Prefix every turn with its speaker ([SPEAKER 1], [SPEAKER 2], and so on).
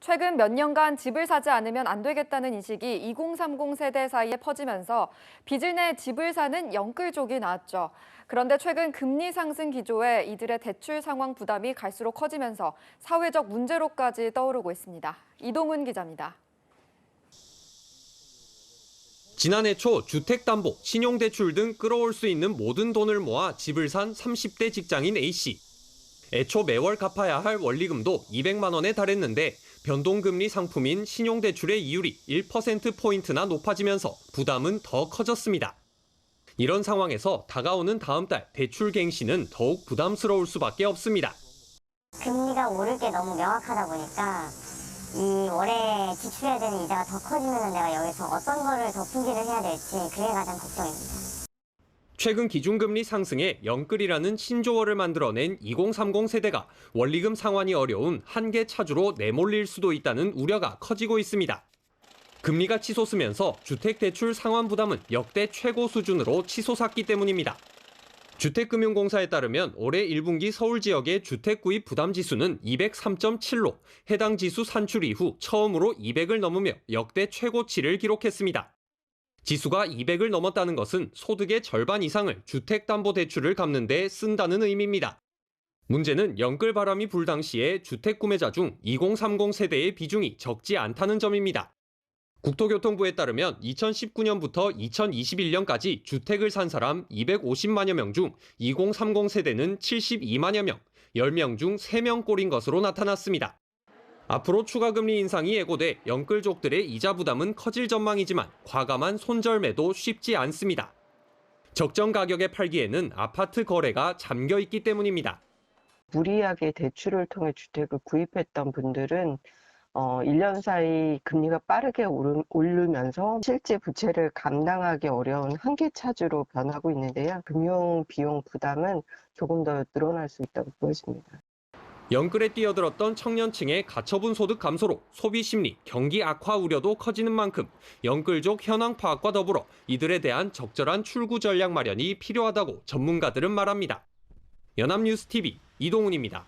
[SPEAKER 1] 최근 몇 년간 집을 사지 않으면 안 되겠다는 인식이 2030 세대 사이에 퍼지면서 빚을 내 집을 사는 영끌족이 나왔죠. 그런데 최근 금리 상승 기조에 이들의 대출 상황 부담이 갈수록 커지면서 사회적 문제로까지 떠오르고 있습니다. 이동훈 기자입니다.
[SPEAKER 2] 지난해 초 주택담보, 신용대출 등 끌어올 수 있는 모든 돈을 모아 집을 산 30대 직장인 A씨. 애초 매월 갚아야 할 원리금도 200만 원에 달했는데 변동금리 상품인 신용대출의 이율이 1%포인트나 높아지면서 부담은 더 커졌습니다. 이런 상황에서 다가오는 다음 달 대출 갱신은 더욱 부담스러울 수밖에 없습니다.
[SPEAKER 3] 금리가 오를 게 너무 명확하다 보니까 이 월에 지출해야 되는 이자가 더 커지면 내가 여기서 어떤 거를 더 풍기를 해야 될지 그게 가장 걱정입니다.
[SPEAKER 2] 최근 기준금리 상승에 영끌이라는 신조어를 만들어낸 2030 세대가 원리금 상환이 어려운 한계 차주로 내몰릴 수도 있다는 우려가 커지고 있습니다. 금리가 치솟으면서 주택대출 상환 부담은 역대 최고 수준으로 치솟았기 때문입니다. 주택금융공사에 따르면 올해 1분기 서울 지역의 주택 구입 부담 지수는 203.7로 해당 지수 산출 이후 처음으로 200을 넘으며 역대 최고치를 기록했습니다. 지수가 200을 넘었다는 것은 소득의 절반 이상을 주택담보대출을 갚는 데 쓴다는 의미입니다. 문제는 영끌 바람이 불 당시에 주택 구매자 중 2030 세대의 비중이 적지 않다는 점입니다. 국토교통부에 따르면 2019년부터 2021년까지 주택을 산 사람 250만여 명 중 2030 세대는 72만여 명, 10명 중 3명 꼴인 것으로 나타났습니다. 앞으로 추가 금리 인상이 예고돼 영끌족들의 이자 부담은 커질 전망이지만 과감한 손절매도 쉽지 않습니다. 적정 가격에 팔기에는 아파트 거래가 잠겨 있기 때문입니다.
[SPEAKER 4] 무리하게 대출을 통해 주택을 구입했던 분들은 1년 사이 금리가 빠르게 오르면서 실제 부채를 감당하기 어려운 한계 차주로 변하고 있는데요. 금융 비용 부담은 조금 더 늘어날 수 있다고 보여집니다.
[SPEAKER 2] 영끌에 뛰어들었던 청년층의 가처분 소득 감소로 소비 심리, 경기 악화 우려도 커지는 만큼 영끌족 현황 파악과 더불어 이들에 대한 적절한 출구 전략 마련이 필요하다고 전문가들은 말합니다. 연합뉴스TV 이동훈입니다.